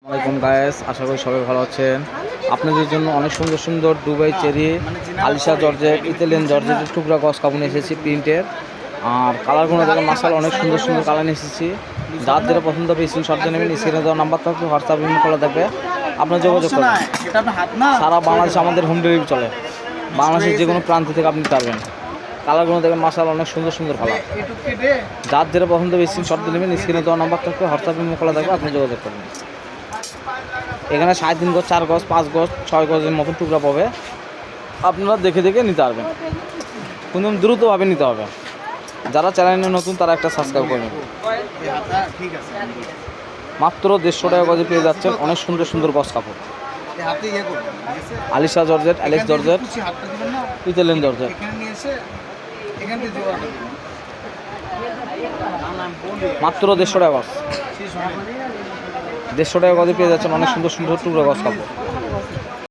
আসসালামাইকুম গায়েস, আশা করি সবাই ভালো আছেন। আপনাদের জন্য অনেক সুন্দর সুন্দর Dubai cherry, Alisha georgette, Italian জর্জেটের টুকরা গস কাপড় নিয়ে এসেছি প্রিন্টের। আর কালারগুলো দেখেন মাসাল অনেক সুন্দর সুন্দর কালার নিয়ে এসেছি। যার যেটা পছন্দ হবে স্ক্রিনশট দিয়ে নেবেন। স্ক্রিনে দেওয়া নাম্বার থাকবে, হোয়াটসঅ্যাপ ইমেল খোলা থাকবে, আপনার যোগাযোগ করবেন। সারা বাংলাদেশে আমাদের হোম ডেলিভারি চলে। বাংলাদেশের যে কোনো প্রান্ত থেকে আপনি পারবেন। কালারগুলো দেখেন মাসাল অনেক সুন্দর সুন্দর কালার। যার যেটা পছন্দ হবে স্ক্রিনশট দিয়ে নেবেন। স্ক্রিনে দেওয়া নাম্বার থাকবে, হোয়াটসঅ্যাপ ইমেল খোলা থাকবে, আপনি যোগাযোগ করবেন। এখানে 3.5 গজ, 4 গজ, 5 গজ, 6 গজের মতন টুকরা পাবে। আপনারা দেখে দেখে নিতে পারবেন, কিন্তু দ্রুতভাবে নিতে হবে। যারা চ্যানেলে নতুন তারা একটা সাবস্ক্রাইব করবেন। মাত্র 150 টাকা গজে পেয়ে যাচ্ছেন অনেক সুন্দর সুন্দর গজ কাপড়। Alisha georgette, Alex georgette, Italian georgette. মাত্র 150 টাকা গজ। 150 টাকা গজে পেয়ে যাচ্ছেন অনেক সুন্দর সুন্দর টুকরা গজ কাপড়।